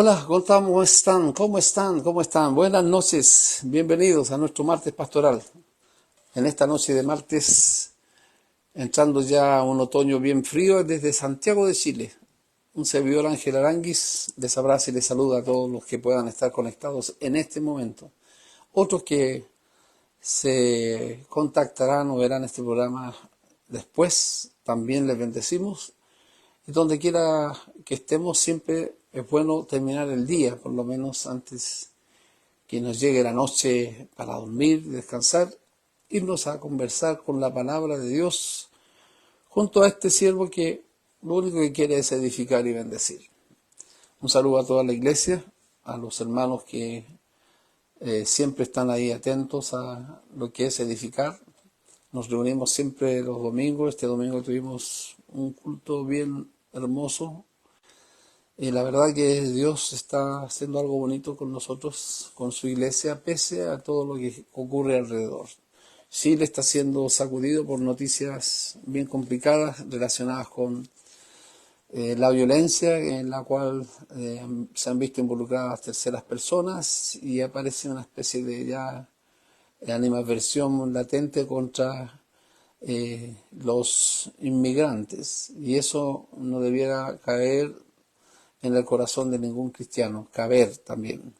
Hola, ¿cómo están? ¿Cómo están? ¿Cómo están? Buenas noches, bienvenidos a nuestro martes pastoral. En esta noche de martes, entrando ya a un otoño bien frío desde Santiago de Chile. Un servidor Ángel Aranguis les abraza y les saluda a todos los que puedan estar conectados en este momento. Otros que se contactarán o verán este programa después, también les bendecimos. Y donde quiera que estemos, siempre es bueno terminar el día, por lo menos antes que nos llegue la noche para dormir, descansar, irnos a conversar con la palabra de Dios junto a este siervo que lo único que quiere es edificar y bendecir. Un saludo a toda la iglesia, a los hermanos que siempre están ahí atentos a lo que es edificar. Nos reunimos siempre los domingos. Este domingo tuvimos un culto bien hermoso. Y la verdad que Dios está haciendo algo bonito con nosotros, con su iglesia, pese a todo lo que ocurre alrededor. Chile está siendo sacudido por noticias bien complicadas relacionadas con la violencia en la cual se han visto involucradas terceras personas y aparece una especie de ya animadversión latente contra los inmigrantes. Y eso no debiera caer en el corazón de ningún cristiano, caber también.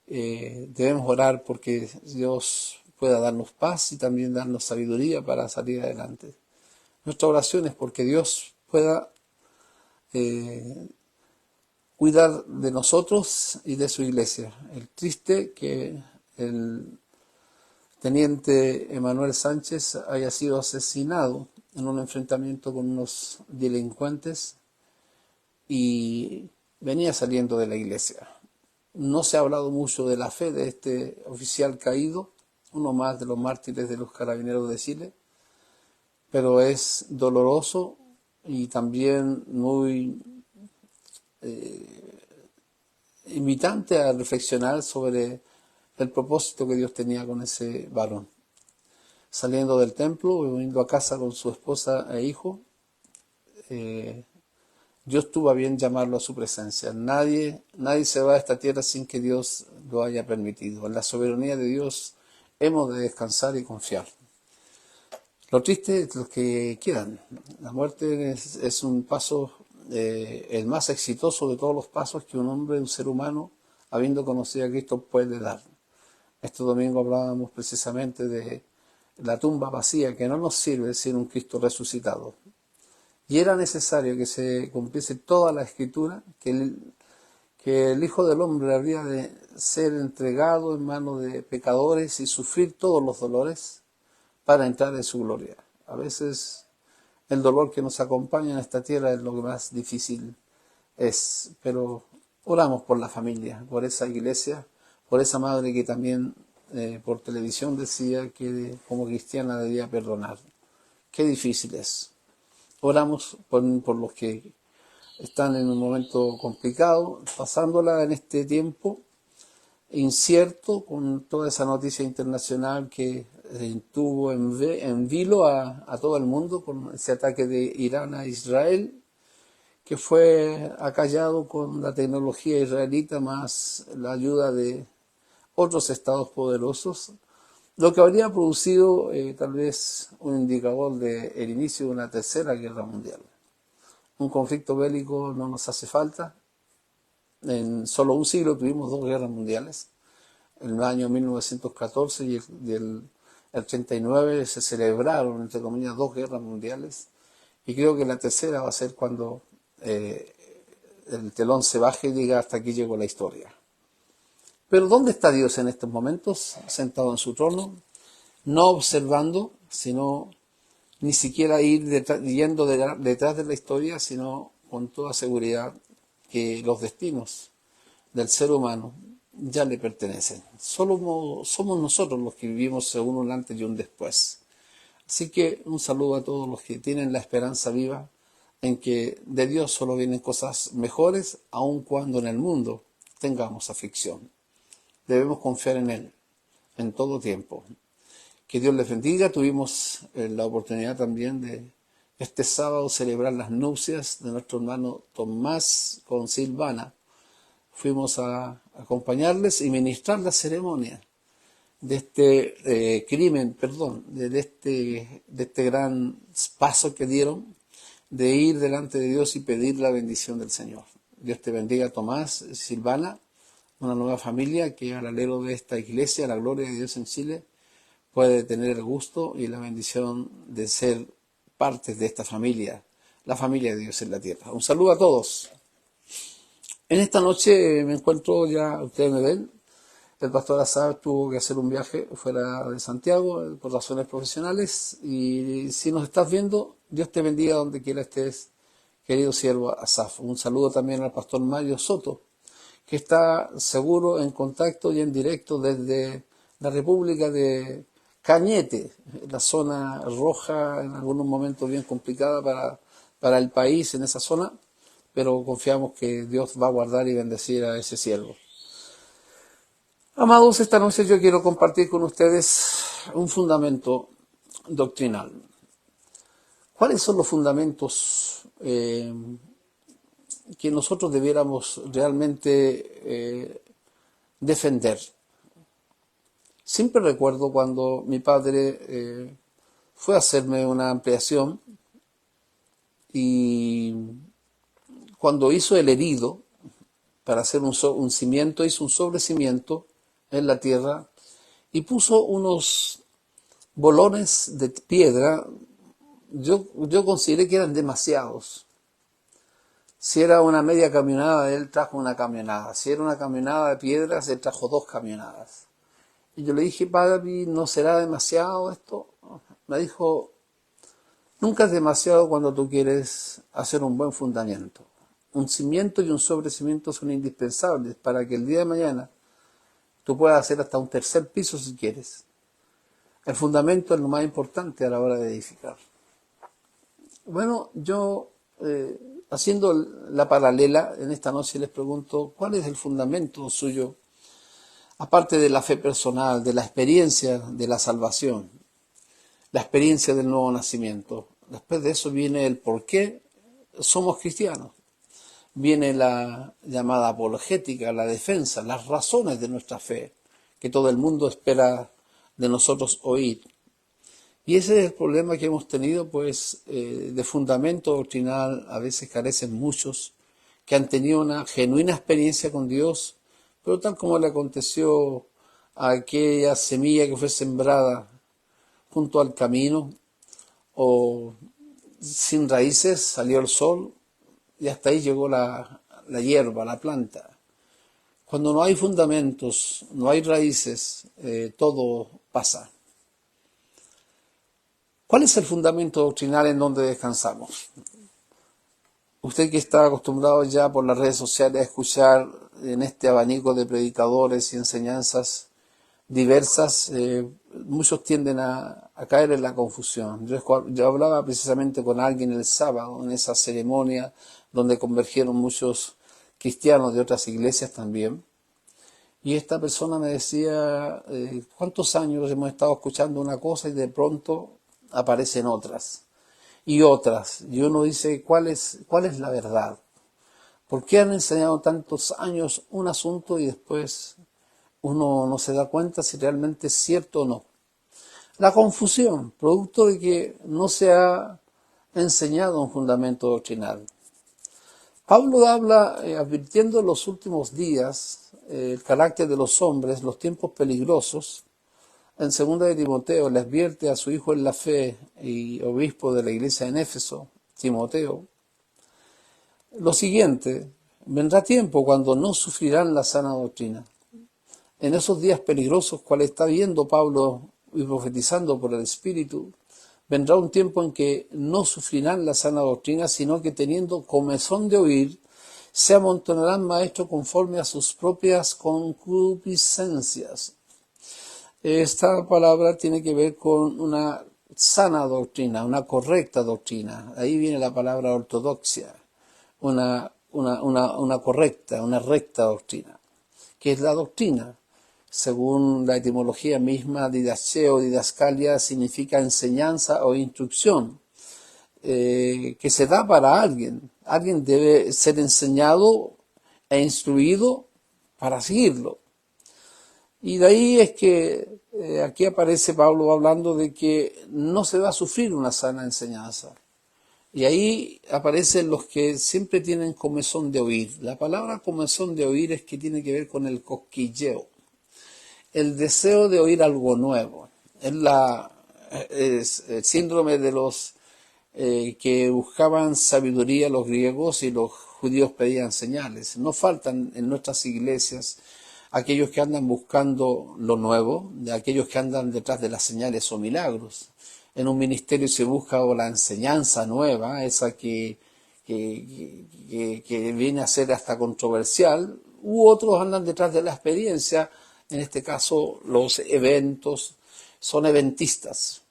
Debemos orar porque Dios pueda darnos paz y también darnos sabiduría para salir adelante. Nuestra oración es porque Dios pueda cuidar de nosotros y de su iglesia. El triste que el teniente Emanuel Sánchez haya sido asesinado en un enfrentamiento con unos delincuentes y venía saliendo de la iglesia. No se ha hablado mucho de la fe de este oficial caído, uno más de los mártires de los Carabineros de Chile, pero es doloroso y también muy invitante a reflexionar sobre el propósito que Dios tenía con ese varón. Saliendo del templo, viniendo a casa con su esposa e hijo, Dios tuvo a bien llamarlo a su presencia. Nadie se va a esta tierra sin que Dios lo haya permitido. En la soberanía de Dios hemos de descansar y confiar. Lo triste es lo que quedan. La muerte es un paso, el más exitoso de todos los pasos que un hombre, un ser humano, habiendo conocido a Cristo, puede dar. Este domingo hablábamos precisamente de la tumba vacía, que no nos sirve sin un Cristo resucitado. Y era necesario que se cumpliese toda la escritura, que el Hijo del Hombre habría de ser entregado en manos de pecadores y sufrir todos los dolores para entrar en su gloria. A veces el dolor que nos acompaña en esta tierra es lo que más difícil es, pero oramos por la familia, por esa iglesia, por esa madre que también por televisión decía que como cristiana debía perdonar. Qué difícil es. Oramos por los que están en un momento complicado, pasándola en este tiempo incierto, con toda esa noticia internacional que tuvo en vilo a todo el mundo con ese ataque de Irán a Israel, que fue acallado con la tecnología israelita más la ayuda de otros estados poderosos, lo que habría producido tal vez un indicador del inicio de una tercera guerra mundial. Un conflicto bélico no nos hace falta. En solo un siglo tuvimos dos guerras mundiales. En el año 1914 y el 39 se celebraron, entre comillas, dos guerras mundiales. Y creo que la tercera va a ser cuando el telón se baje y diga hasta aquí llegó la historia. Pero ¿dónde está Dios en estos momentos? Sentado en su trono, no observando, sino ni siquiera yendo detrás de la historia, sino con toda seguridad que los destinos del ser humano ya le pertenecen. Solo somos nosotros los que vivimos según un antes y un después. Así que un saludo a todos los que tienen la esperanza viva en que de Dios solo vienen cosas mejores, aun cuando en el mundo tengamos aflicción. Debemos confiar en Él en todo tiempo. Que Dios les bendiga. Tuvimos la oportunidad también de este sábado celebrar las nupcias de nuestro hermano Tomás con Silvana. fuimos a acompañarles y ministrar la ceremonia de este crimen, perdón, de este gran paso que dieron de ir delante de Dios y pedir la bendición del Señor. Dios te bendiga, Tomás, Silvana, una nueva familia que al alero de esta iglesia, la gloria de Dios en Chile, puede tener el gusto y la bendición de ser parte de esta familia, la familia de Dios en la tierra. Un saludo a todos. En esta noche me encuentro, ya ustedes me ven, el pastor Asaf tuvo que hacer un viaje fuera de Santiago por razones profesionales y si nos estás viendo, Dios te bendiga donde quiera estés, querido siervo Asaf. Un saludo también al pastor Mario Soto, que está seguro en contacto y en directo desde la República de Cañete, la zona roja, en algunos momentos bien complicada para el país en esa zona, pero confiamos que Dios va a guardar y bendecir a ese siervo. Amados, esta noche yo quiero compartir con ustedes un fundamento doctrinal. ¿Cuáles son los fundamentos que nosotros debiéramos realmente defender? Siempre recuerdo cuando mi padre fue a hacerme una ampliación y cuando hizo el herido para hacer un cimiento, hizo un sobrecimiento en la tierra y puso unos bolones de piedra. Yo consideré que eran demasiados. Si era una media camionada, él trajo una camionada. Si era una camionada de piedras, él trajo 2 camionadas. Y yo le dije, papi, ¿no será demasiado esto? Me dijo, nunca es demasiado cuando tú quieres hacer un buen fundamento. Un cimiento y un sobrecimiento son indispensables para que el día de mañana tú puedes hacer hasta un 3er piso si quieres. El fundamento es lo más importante a la hora de edificar. Bueno, yo haciendo la paralela en esta noche les pregunto, ¿cuál es el fundamento suyo? Aparte de la fe personal, de la experiencia de la salvación, la experiencia del nuevo nacimiento. Después de eso viene el por qué somos cristianos. Viene la llamada apologética, la defensa, las razones de nuestra fe, que todo el mundo espera de nosotros oír. Y ese es el problema que hemos tenido, pues de fundamento doctrinal a veces carecen muchos que han tenido una genuina experiencia con Dios, pero tal como le aconteció a aquella semilla que fue sembrada junto al camino, o sin raíces, salió el sol, y hasta ahí llegó la hierba, la planta. Cuando no hay fundamentos, no hay raíces, todo pasa. ¿Cuál es el fundamento doctrinal en donde descansamos? Usted que está acostumbrado ya por las redes sociales a escuchar en este abanico de predicadores y enseñanzas diversas, muchos tienden a caer en la confusión. Yo hablaba precisamente con alguien el sábado en esa ceremonia donde convergieron muchos cristianos de otras iglesias también. Y esta persona me decía, ¿cuántos años hemos estado escuchando una cosa y de pronto aparecen otras? Y otras. Y uno dice, ¿cuál es la verdad? ¿Por qué han enseñado tantos años un asunto y después uno no se da cuenta si realmente es cierto o no? La confusión, producto de que no se ha enseñado un fundamento doctrinal. Pablo habla, advirtiendo en los últimos días el carácter de los hombres, los tiempos peligrosos. En 2 de Timoteo le advierte a su hijo en la fe y obispo de la iglesia en Éfeso, Timoteo, lo siguiente: vendrá tiempo cuando no sufrirán la sana doctrina. En esos días peligrosos, cuales está viendo Pablo y profetizando por el Espíritu, vendrá un tiempo en que no sufrirán la sana doctrina, sino que teniendo comezón de oír, se amontonarán maestros conforme a sus propias concupiscencias. Esta palabra tiene que ver con una sana doctrina, una correcta doctrina. Ahí viene la palabra ortodoxia, una correcta, una recta doctrina. ¿Qué es la doctrina? Según la etimología misma, didascheo, didascalia, significa enseñanza o instrucción, que se da para alguien. Alguien debe ser enseñado e instruido para seguirlo. Y de ahí es que aquí aparece Pablo hablando de que no se va a sufrir una sana enseñanza. Y ahí aparecen los que siempre tienen comezón de oír. La palabra comezón de oír es que tiene que ver con el cosquilleo, el deseo de oír algo nuevo. Es el síndrome de los que buscaban sabiduría los griegos y los judíos pedían señales. No faltan en nuestras iglesias aquellos que andan buscando lo nuevo, de aquellos que andan detrás de las señales o milagros. En un ministerio se busca la enseñanza nueva, esa que viene a ser hasta controversial, u otros andan detrás de la experiencia, en este caso los eventos, son eventistas.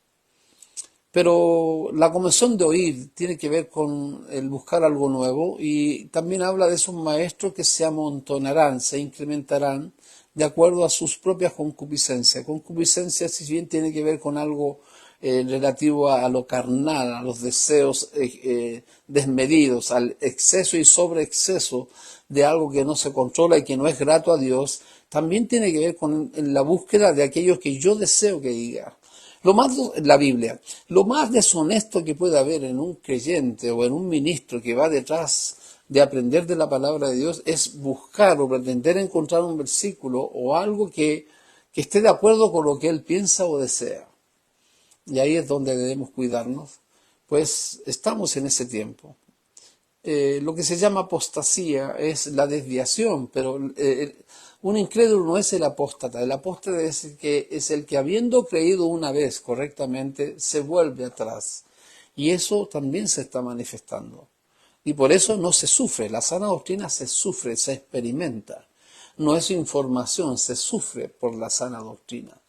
Pero la comezón de oír tiene que ver con el buscar algo nuevo y también habla de esos maestros que se amontonarán, se incrementarán de acuerdo a sus propias concupiscencias. Concupiscencia, si bien tiene que ver con algo relativo a lo carnal, a los deseos desmedidos, al exceso y sobreexceso de algo que no se controla y que no es grato a Dios, también tiene que ver con la búsqueda de aquello que yo deseo que diga. La Biblia, lo más deshonesto que puede haber en un creyente o en un ministro que va detrás de aprender de la palabra de Dios es buscar o pretender encontrar un versículo o algo que esté de acuerdo con lo que él piensa o desea. Y ahí es donde debemos cuidarnos, pues estamos en ese tiempo. Lo que se llama apostasía es la desviación, pero un incrédulo no es el apóstata es el que habiendo creído una vez correctamente se vuelve atrás. Y eso también se está manifestando. Y por eso no se sufre, la sana doctrina se sufre, se experimenta. No es información, se sufre por la sana doctrina.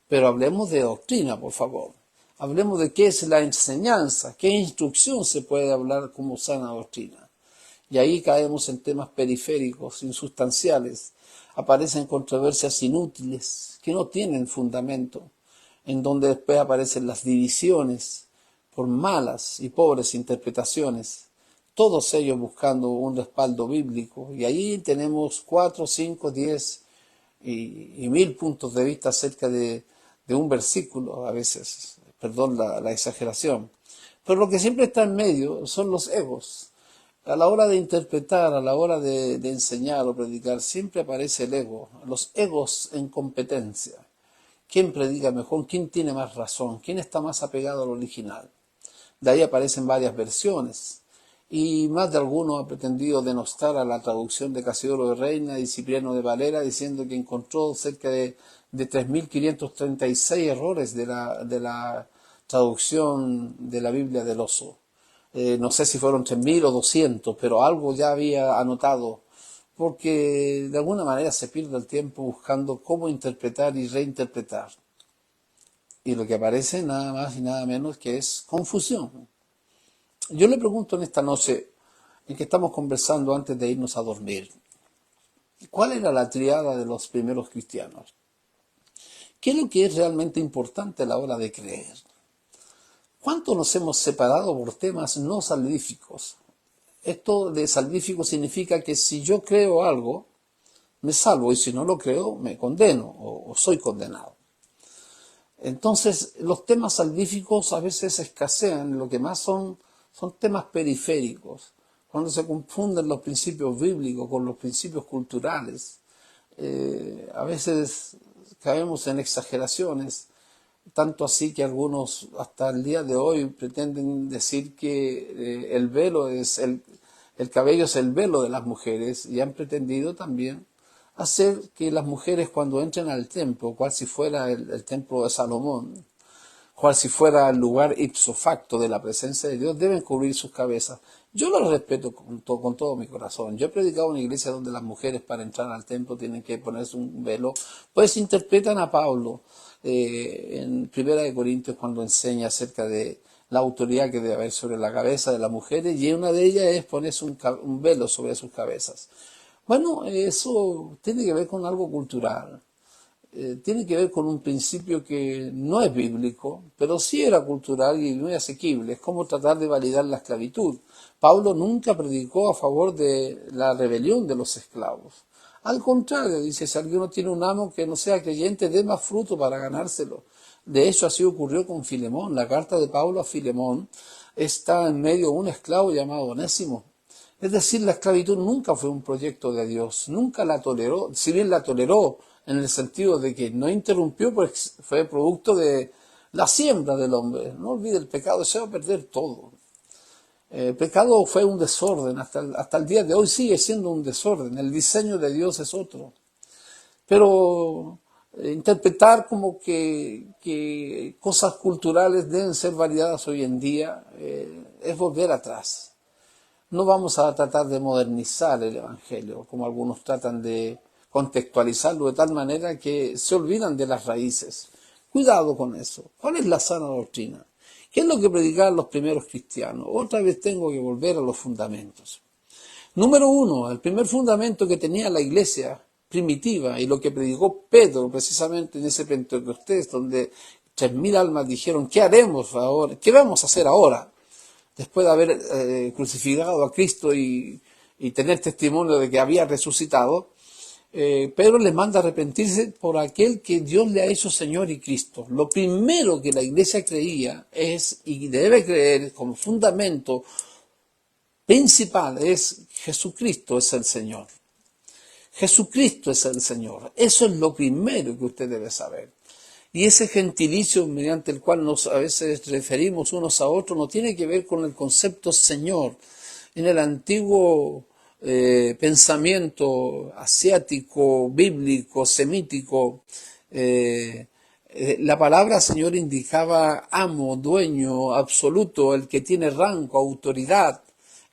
Pero hablemos de doctrina, por favor. Hablemos de qué es la enseñanza, qué instrucción se puede hablar como sana doctrina. Y ahí caemos en temas periféricos, insustanciales. Aparecen controversias inútiles, que no tienen fundamento, en donde después aparecen las divisiones por malas y pobres interpretaciones, todos ellos buscando un respaldo bíblico. Y ahí tenemos 4, 5, 10 y 1000 puntos de vista acerca de un versículo, a veces, perdón la exageración. Pero lo que siempre está en medio son los egos. A la hora de interpretar, a la hora de enseñar o predicar, siempre aparece el ego, los egos en competencia. ¿Quién predica mejor? ¿Quién tiene más razón? ¿Quién está más apegado al original? De ahí aparecen varias versiones. Y más de alguno ha pretendido denostar a la traducción de Casiodoro de Reina y Cipriano de Valera, diciendo que encontró cerca de 3.536 errores de la traducción de la Biblia del Oso. No sé si fueron 3.000 o 200, pero algo ya había anotado, porque de alguna manera se pierde el tiempo buscando cómo interpretar y reinterpretar. Y lo que aparece nada más y nada menos que es confusión. Yo le pregunto en esta noche, en que estamos conversando antes de irnos a dormir, ¿cuál era la triada de los primeros cristianos? ¿Qué es lo que es realmente importante a la hora de creer? ¿Cuánto nos hemos separado por temas no salvíficos? Esto de salvífico significa que si yo creo algo, me salvo, y si no lo creo, me condeno o soy condenado. Entonces, los temas salvíficos a veces escasean, lo que más son temas periféricos, cuando se confunden los principios bíblicos con los principios culturales. A veces caemos en exageraciones, tanto así que algunos hasta el día de hoy pretenden decir que el velo el cabello es el velo de las mujeres, y han pretendido también hacer que las mujeres cuando entren al templo, cual si fuera el templo de Salomón, cual si fuera el lugar ipso facto de la presencia de Dios, deben cubrir sus cabezas. Yo lo respeto con todo mi corazón. Yo he predicado en una iglesia donde las mujeres para entrar al templo tienen que ponerse un velo. Pues interpretan a Pablo en Primera de Corintios cuando enseña acerca de la autoridad que debe haber sobre la cabeza de las mujeres, y una de ellas es ponerse un velo sobre sus cabezas. Bueno, eso tiene que ver con algo cultural. tiene que ver con un principio que no es bíblico, pero sí era cultural y muy asequible. Es como tratar de validar la esclavitud. Pablo nunca predicó a favor de la rebelión de los esclavos. Al contrario, dice, si alguno tiene un amo que no sea creyente, dé más fruto para ganárselo. De hecho, así ocurrió con Filemón. La carta de Pablo a Filemón está en medio de un esclavo llamado Onésimo. Es decir, la esclavitud nunca fue un proyecto de Dios, nunca la toleró, si bien la toleró en el sentido de que no interrumpió, pues fue producto de la siembra del hombre. No olvide, el pecado se va a perder todo. El pecado fue un desorden, hasta el día de hoy sigue siendo un desorden, el diseño de Dios es otro. Pero interpretar como que cosas culturales deben ser validadas hoy en día es volver atrás. No vamos a tratar de modernizar el Evangelio, como algunos tratan de contextualizarlo de tal manera que se olvidan de las raíces. Cuidado con eso. ¿Cuál es la sana doctrina? ¿Qué es lo que predicaban los primeros cristianos? Otra vez tengo que volver a los fundamentos. Número uno, el primer fundamento que tenía la iglesia primitiva y lo que predicó Pedro precisamente en ese Pentecostés, donde 3.000 almas dijeron, ¿qué haremos ahora? ¿Qué vamos a hacer ahora? Después de haber crucificado a Cristo y tener testimonio de que había resucitado, Pedro les manda a arrepentirse por aquel que Dios le ha hecho Señor y Cristo. Lo primero que la iglesia creía es, y debe creer como fundamento principal, es Jesucristo es el Señor. Jesucristo es el Señor. Eso es lo primero que usted debe saber. Y ese gentilicio mediante el cual nos a veces referimos unos a otros no tiene que ver con el concepto Señor. En el antiguo pensamiento asiático, bíblico, semítico, la palabra Señor indicaba amo, dueño, absoluto, el que tiene rango, autoridad.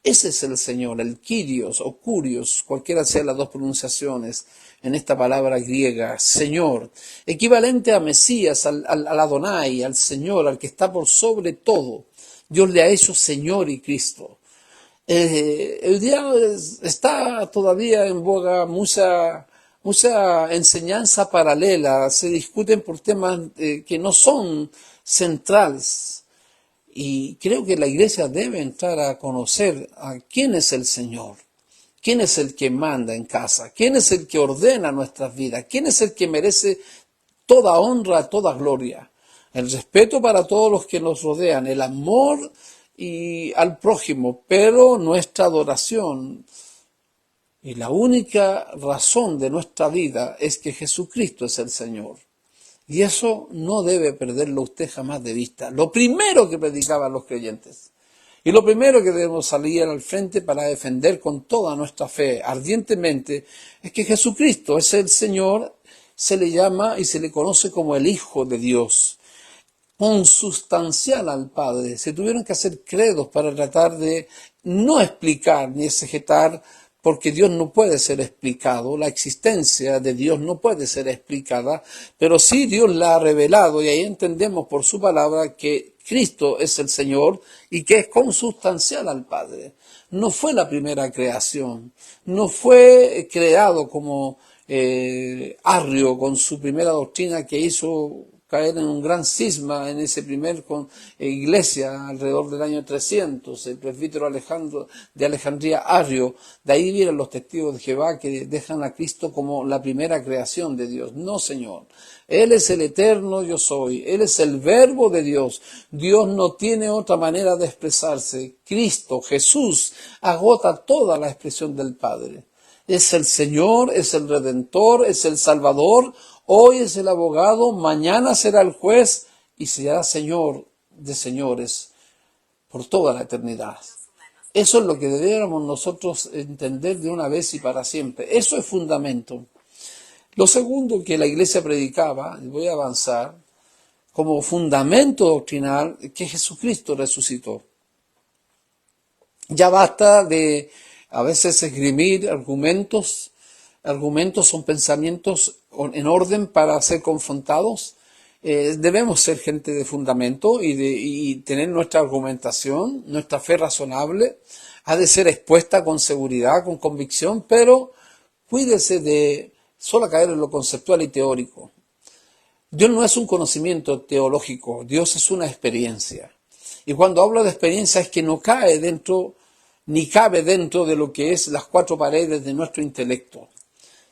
Ese es el Señor, el Kyrios o Kurios, cualquiera sean las dos pronunciaciones en esta palabra griega, Señor, equivalente a Mesías, al Adonai, al Señor, al que está por sobre todo. Dios le ha hecho Señor y Cristo. El día está todavía en boga mucha enseñanza paralela, se discuten por temas que no son centrales. Y creo que la iglesia debe entrar a conocer a quién es el Señor, quién es el que manda en casa, quién es el que ordena nuestras vidas, quién es el que merece toda honra, toda gloria, el respeto para todos los que nos rodean, el amor y al prójimo, pero nuestra adoración y la única razón de nuestra vida es que Jesucristo es el Señor. Y eso no debe perderlo usted jamás de vista. Lo primero que predicaban los creyentes. Y lo primero que debemos salir al frente para defender con toda nuestra fe ardientemente es que Jesucristo es el Señor, se le llama y se le conoce como el Hijo de Dios, consustancial al Padre. Se tuvieron que hacer credos para tratar de no explicar ni exegetar, porque Dios no puede ser explicado, la existencia de Dios no puede ser explicada, pero sí Dios la ha revelado y ahí entendemos por su palabra que Cristo es el Señor y que es consustancial al Padre. No fue la primera creación, no fue creado como Arrio con su primera doctrina que hizo caer en un gran cisma en ese primer iglesia alrededor del año 300, el presbítero Alejandro de Alejandría Arrio. De ahí vienen los testigos de Jehová que dejan a Cristo como la primera creación de Dios. No, Señor. Él es el eterno yo soy. Él es el verbo de Dios. Dios no tiene otra manera de expresarse. Cristo, Jesús, agota toda la expresión del Padre. Es el Señor, es el Redentor, es el Salvador. Hoy es el abogado, mañana será el juez y será Señor de señores por toda la eternidad. Eso es lo que deberíamos nosotros entender de una vez y para siempre. Eso es fundamento. Lo segundo que la iglesia predicaba, y voy a avanzar, como fundamento doctrinal, que Jesucristo resucitó. Ya basta de a veces esgrimir argumentos son pensamientos en orden para ser confrontados. Debemos ser gente de fundamento y tener nuestra argumentación, nuestra fe razonable, ha de ser expuesta con seguridad, con convicción, pero cuídese de solo caer en lo conceptual y teórico. Dios no es un conocimiento teológico, Dios es una experiencia. Y cuando hablo de experiencia es que no cae dentro, ni cabe dentro de lo que es las cuatro paredes de nuestro intelecto.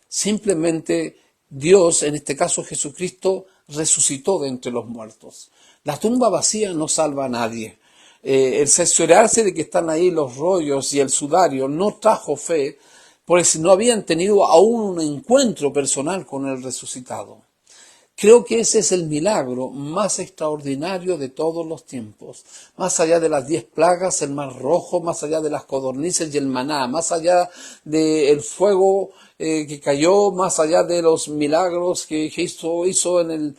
Simplemente Dios, en este caso Jesucristo, resucitó de entre los muertos. La tumba vacía no salva a nadie. El cerciorarse de que están ahí los rollos y el sudario no trajo fe, porque no habían tenido aún un encuentro personal con el resucitado. Creo que ese es el milagro más extraordinario de todos los tiempos. Más allá de las 10 plagas, el mar rojo, más allá de las codornices y el maná, más allá del fuego que cayó, más allá de los milagros que hizo en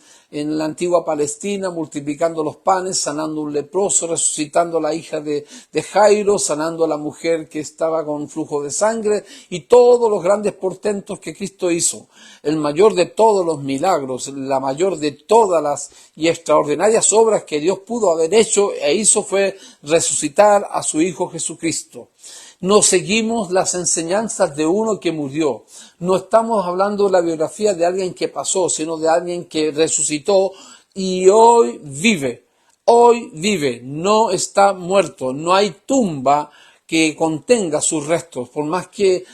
la antigua Palestina, multiplicando los panes, sanando un leproso, resucitando a la hija de Jairo, sanando a la mujer que estaba con flujo de sangre, y todos los grandes portentos que Cristo hizo. El mayor de todos los milagros, la mayor de todas las y extraordinarias obras que Dios pudo haber hecho e hizo fue resucitar a su Hijo Jesucristo. No seguimos las enseñanzas de uno que murió. No estamos hablando de la biografía de alguien que pasó, sino de alguien que resucitó y hoy vive. Hoy vive, no está muerto, no hay tumba que contenga sus restos, por más que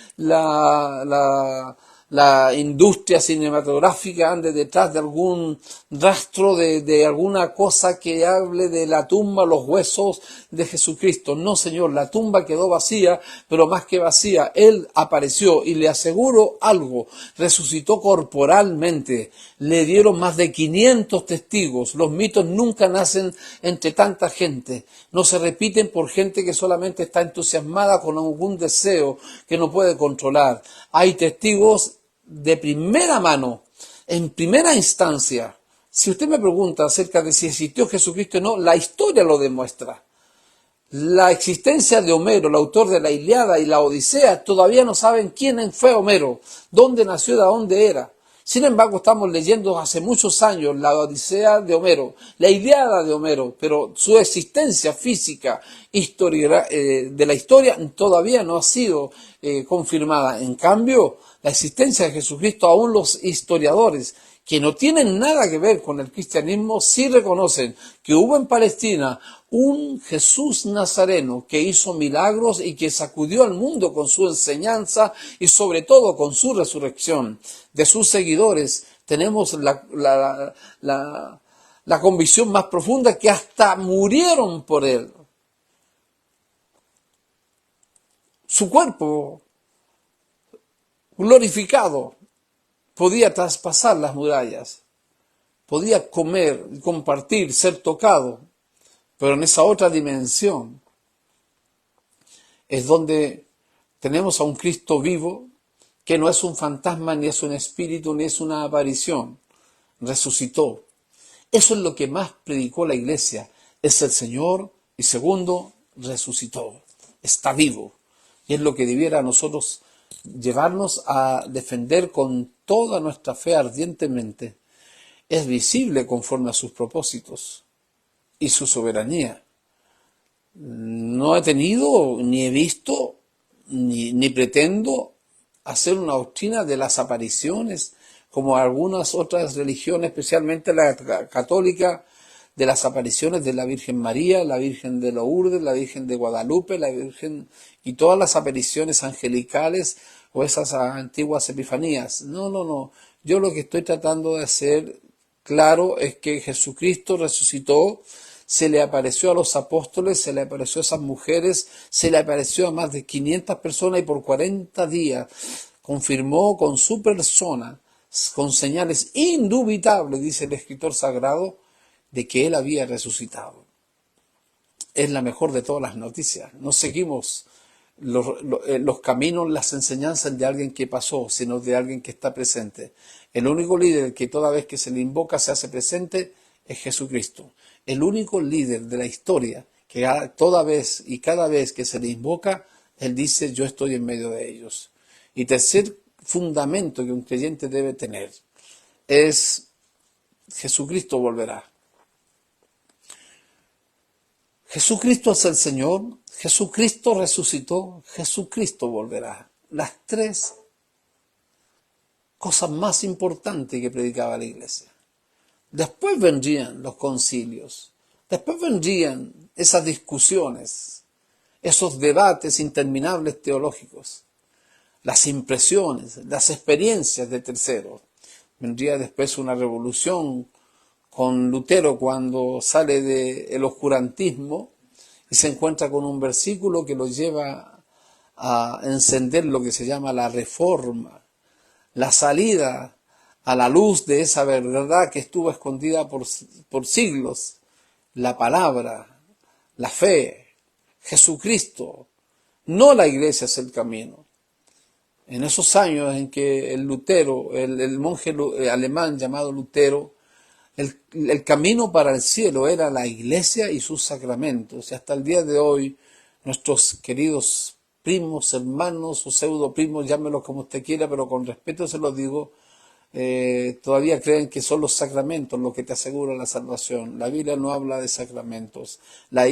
la industria cinematográfica ande detrás de algún rastro de alguna cosa que hable de la tumba, los huesos de Jesucristo. No, Señor, la tumba quedó vacía, pero más que vacía, Él apareció y le aseguro algo, resucitó corporalmente, le dieron más de 500 testigos. Los mitos nunca nacen entre tanta gente, no se repiten por gente que solamente está entusiasmada con algún deseo que no puede controlar. Hay testigos de primera mano, en primera instancia. Si usted me pregunta acerca de si existió Jesucristo o no, la historia lo demuestra. La existencia de Homero, el autor de la Ilíada y la Odisea, todavía no saben quién fue Homero, dónde nació, de dónde era. Sin embargo, estamos leyendo hace muchos años la Odisea de Homero, la Ilíada de Homero, pero su existencia física de la historia todavía no ha sido confirmada. En cambio, la existencia de Jesucristo, aún los historiadores que no tienen nada que ver con el cristianismo, sí reconocen que hubo en Palestina un Jesús nazareno que hizo milagros y que sacudió al mundo con su enseñanza y sobre todo con su resurrección. De sus seguidores tenemos la convicción más profunda que hasta murieron por él. Su cuerpo glorificado podía traspasar las murallas, podía comer, compartir, ser tocado, pero en esa otra dimensión es donde tenemos a un Cristo vivo que no es un fantasma, ni es un espíritu, ni es una aparición. Resucitó. Eso es lo que más predicó la Iglesia. Es el Señor y segundo, resucitó. Está vivo. Y es lo que debiera a nosotros llevarnos a defender con toda nuestra fe ardientemente. Es visible conforme a sus propósitos y su soberanía. No he tenido, ni he visto, ni pretendo hacer una doctrina de las apariciones, como algunas otras religiones, especialmente la católica, de las apariciones de la Virgen María, la Virgen de Lourdes, la Virgen de Guadalupe, la Virgen y todas las apariciones angelicales o esas antiguas epifanías. No. Yo lo que estoy tratando de hacer claro es que Jesucristo resucitó, se le apareció a los apóstoles, se le apareció a esas mujeres, se le apareció a más de 500 personas y por 40 días confirmó con su persona, con señales indubitables, dice el escritor sagrado, de que Él había resucitado. Es la mejor de todas las noticias. No seguimos los caminos, las enseñanzas de alguien que pasó, sino de alguien que está presente. El único líder que toda vez que se le invoca se hace presente es Jesucristo. El único líder de la historia que toda vez y cada vez que se le invoca, Él dice, yo estoy en medio de ellos. Y tercer fundamento que un creyente debe tener es Jesucristo volverá. Jesucristo es el Señor, Jesucristo resucitó, Jesucristo volverá. Las tres cosas más importantes que predicaba la Iglesia. Después vendrían los concilios, después vendrían esas discusiones, esos debates interminables teológicos, las impresiones, las experiencias de terceros. Vendría después una revolución con Lutero cuando sale del oscurantismo y se encuentra con un versículo que lo lleva a encender lo que se llama la reforma, la salida a la luz de esa verdad que estuvo escondida por siglos, la palabra, la fe, Jesucristo, no la iglesia es el camino. En esos años en que el Lutero, el monje alemán llamado Lutero, el camino para el cielo era la iglesia y sus sacramentos. Y hasta el día de hoy, nuestros queridos primos, hermanos o pseudo primos, llámelos como usted quiera, pero con respeto se los digo, todavía creen que son los sacramentos lo que te aseguran la salvación. La Biblia no habla de sacramentos. La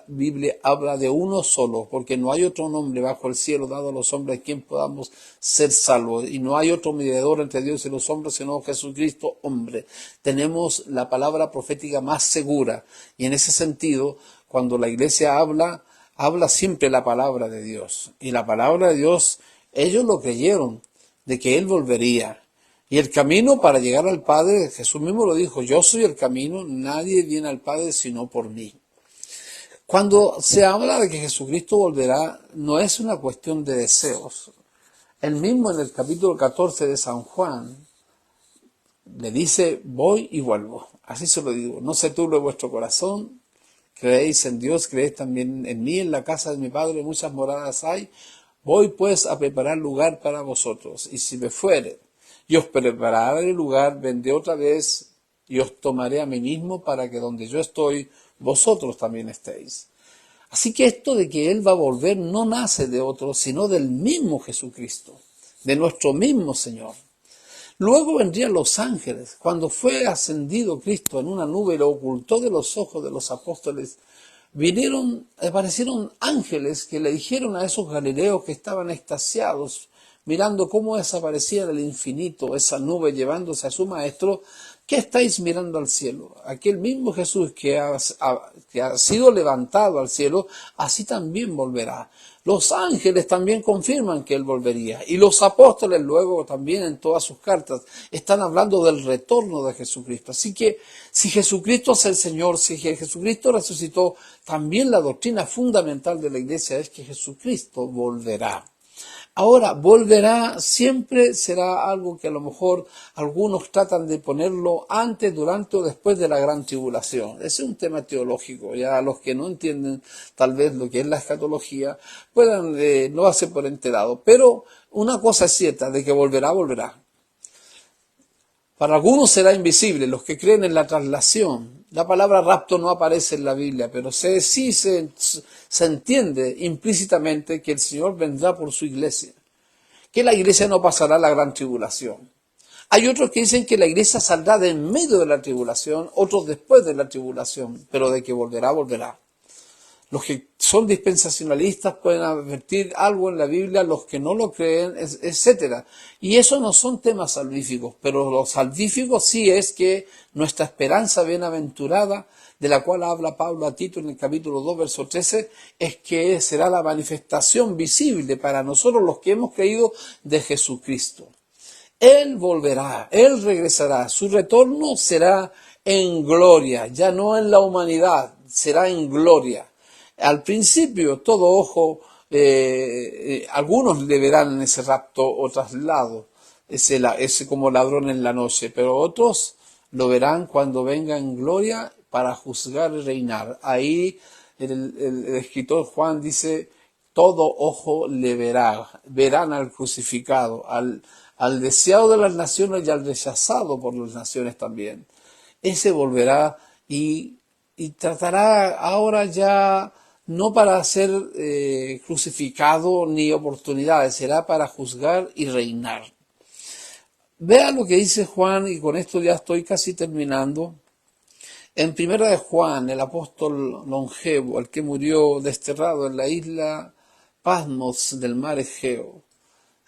Biblia habla de uno solo, porque no hay otro nombre bajo el cielo dado a los hombres en quien podamos ser salvos. Y no hay otro mediador entre Dios y los hombres sino Jesucristo, hombre. Tenemos la palabra profética más segura. Y en ese sentido, cuando la iglesia habla siempre la palabra de Dios. Y la palabra de Dios, ellos lo creyeron, de que Él volvería. Y el camino para llegar al Padre, Jesús mismo lo dijo, yo soy el camino, nadie viene al Padre sino por mí. Cuando se habla de que Jesucristo volverá, no es una cuestión de deseos. Él mismo en el capítulo 14 de San Juan le dice, voy y vuelvo. Así se lo digo, no se turbe vuestro corazón, creéis en Dios, creéis también en mí, en la casa de mi Padre muchas moradas hay. Voy pues a preparar lugar para vosotros, y si me fuere y os prepararé el lugar, vendré otra vez y os tomaré a mí mismo para que donde yo estoy, vosotros también estéis. Así que esto de que Él va a volver no nace de otro, sino del mismo Jesucristo, de nuestro mismo Señor. Luego vendrían los ángeles. Cuando fue ascendido Cristo en una nube y lo ocultó de los ojos de los apóstoles, aparecieron ángeles que le dijeron a esos galileos que estaban extasiados, mirando cómo desaparecía del infinito esa nube llevándose a su maestro, ¿qué estáis mirando al cielo? Aquel mismo Jesús que ha sido levantado al cielo, así también volverá. Los ángeles también confirman que Él volvería. Y los apóstoles luego también en todas sus cartas están hablando del retorno de Jesucristo. Así que si Jesucristo es el Señor, si Jesucristo resucitó, también la doctrina fundamental de la Iglesia es que Jesucristo volverá. Ahora, volverá siempre será algo que a lo mejor algunos tratan de ponerlo antes, durante o después de la gran tribulación. Ese es un tema teológico. Ya los que no entienden tal vez lo que es la escatología puedan no darse por enterado. Pero una cosa es cierta, de que volverá, volverá. Para algunos será invisible, los que creen en la traslación. La palabra rapto no aparece en la Biblia, pero sí se entiende implícitamente que el Señor vendrá por su iglesia, que la iglesia no pasará la gran tribulación. Hay otros que dicen que la iglesia saldrá de en medio de la tribulación, otros después de la tribulación, pero de que volverá, volverá. Los que son dispensacionalistas pueden advertir algo en la Biblia, los que no lo creen, etc. Y eso no son temas salvíficos, pero lo salvífico sí es que nuestra esperanza bienaventurada, de la cual habla Pablo a Tito en el capítulo 2, verso 13, es que será la manifestación visible para nosotros los que hemos creído de Jesucristo. Él volverá, Él regresará, su retorno será en gloria, ya no en la humanidad, será en gloria. Al principio, todo ojo, algunos le verán en ese rapto o traslado, ese como ladrón en la noche, pero otros lo verán cuando venga en gloria para juzgar y reinar. Ahí el escritor Juan dice, todo ojo le verá, verán al crucificado, al deseado de las naciones y al rechazado por las naciones también. Ese volverá y tratará ahora ya no para ser crucificado ni oportunidades, será para juzgar y reinar. Vea lo que dice Juan, y con esto ya estoy casi terminando. En primera de Juan, el apóstol longevo, el que murió desterrado en la isla Patmos del mar Egeo,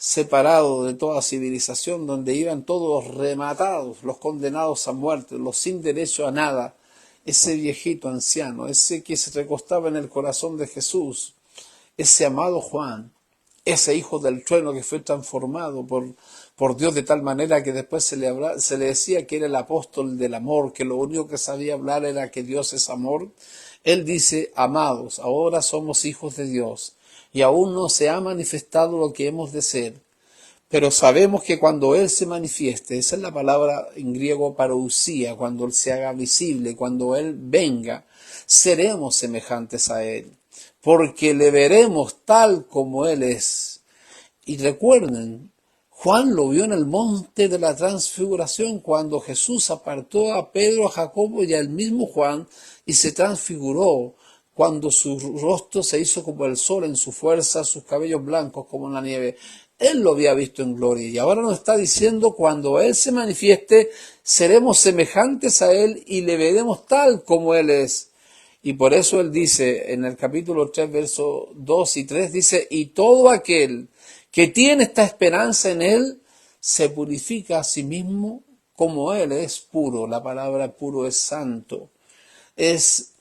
separado de toda civilización, donde iban todos rematados, los condenados a muerte, los sin derecho a nada, ese viejito anciano, ese que se recostaba en el corazón de Jesús, ese amado Juan, ese hijo del trueno que fue transformado por Dios de tal manera que después se le decía que era el apóstol del amor, que lo único que sabía hablar era que Dios es amor. Él dice, amados, ahora somos hijos de Dios y aún no se ha manifestado lo que hemos de ser, pero sabemos que cuando Él se manifieste, esa es la palabra en griego parousia, cuando Él se haga visible, cuando Él venga, seremos semejantes a Él, porque le veremos tal como Él es. Y recuerden, Juan lo vio en el monte de la transfiguración cuando Jesús apartó a Pedro, a Jacobo y al mismo Juan y se transfiguró, cuando su rostro se hizo como el sol en su fuerza, sus cabellos blancos como la nieve. Él lo había visto en gloria y ahora nos está diciendo, cuando Él se manifieste, seremos semejantes a Él y le veremos tal como Él es. Y por eso Él dice en el capítulo 3, versos 2 y 3, dice, y todo aquel que tiene esta esperanza en Él, se purifica a sí mismo como Él es puro. La palabra puro es santo. Es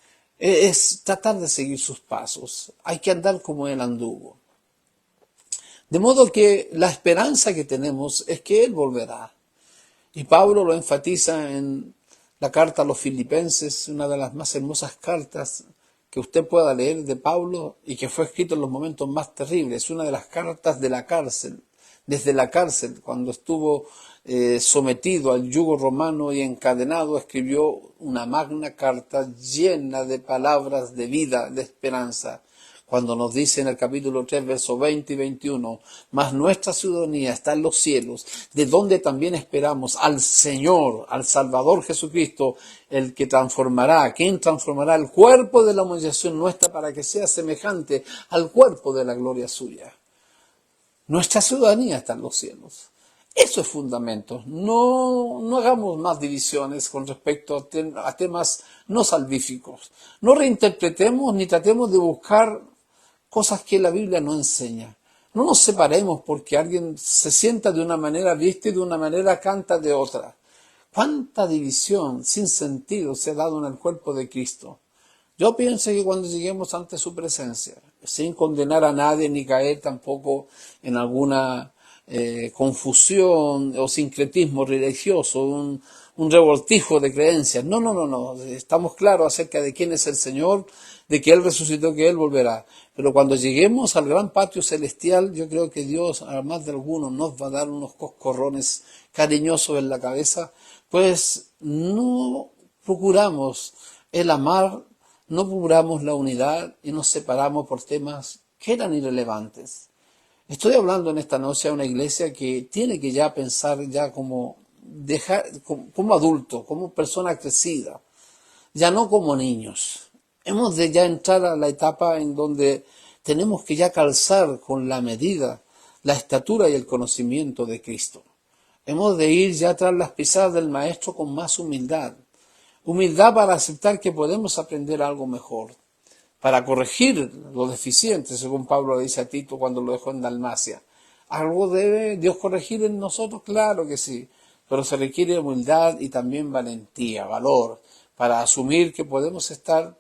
tratar de seguir sus pasos. Hay que andar como Él anduvo. De modo que la esperanza que tenemos es que Él volverá. Y Pablo lo enfatiza en la carta a los Filipenses, una de las más hermosas cartas que usted pueda leer de Pablo y que fue escrito en los momentos más terribles, una de las cartas de la cárcel, desde la cárcel, cuando estuvo sometido al yugo romano y encadenado, escribió una magna carta llena de palabras de vida, de esperanza, cuando nos dice en el capítulo 3, versos 20 y 21, mas nuestra ciudadanía está en los cielos, de donde también esperamos al Señor, al Salvador Jesucristo, el que transformará, quien transformará el cuerpo de la humillación nuestra para que sea semejante al cuerpo de la gloria suya. Nuestra ciudadanía está en los cielos. Eso es fundamento. No hagamos más divisiones con respecto a temas no salvíficos. No reinterpretemos ni tratemos de buscar cosas que la Biblia no enseña. No nos separemos porque alguien se sienta de una manera, viste de una manera, canta de otra. ¿Cuánta división sin sentido se ha dado en el cuerpo de Cristo? Yo pienso que cuando lleguemos ante su presencia, sin condenar a nadie ni caer tampoco en alguna confusión o sincretismo religioso, un revoltijo de creencias. No. Estamos claros acerca de quién es el Señor, de que Él resucitó, que Él volverá. Pero cuando lleguemos al gran patio celestial, yo creo que Dios, a más de algunos, nos va a dar unos coscorrones cariñosos en la cabeza, pues no procuramos el amar, no procuramos la unidad y nos separamos por temas que eran irrelevantes. Estoy hablando en esta noche a una iglesia que tiene que ya pensar ya como adulto, como persona crecida, ya no como niños. Hemos de ya entrar a la etapa en donde tenemos que ya calzar con la medida, la estatura y el conocimiento de Cristo. Hemos de ir ya tras las pisadas del Maestro con más humildad. Humildad para aceptar que podemos aprender algo mejor, para corregir lo deficiente, según Pablo le dice a Tito cuando lo dejó en Dalmacia. ¿Algo debe Dios corregir en nosotros? Claro que sí, pero se requiere humildad y también valentía, valor, para asumir que podemos estar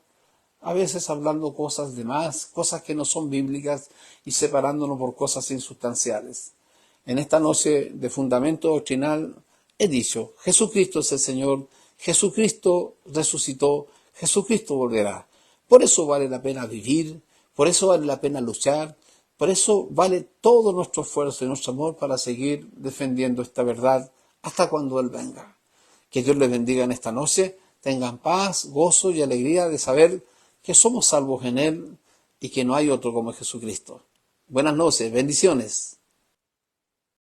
a veces hablando cosas de más, cosas que no son bíblicas y separándonos por cosas insustanciales. En esta noche de fundamento doctrinal he dicho, Jesucristo es el Señor, Jesucristo resucitó, Jesucristo volverá. Por eso vale la pena vivir, por eso vale la pena luchar, por eso vale todo nuestro esfuerzo y nuestro amor para seguir defendiendo esta verdad hasta cuando Él venga. Que Dios les bendiga en esta noche, tengan paz, gozo y alegría de saber que somos salvos en Él y que no hay otro como Jesucristo. Buenas noches, bendiciones.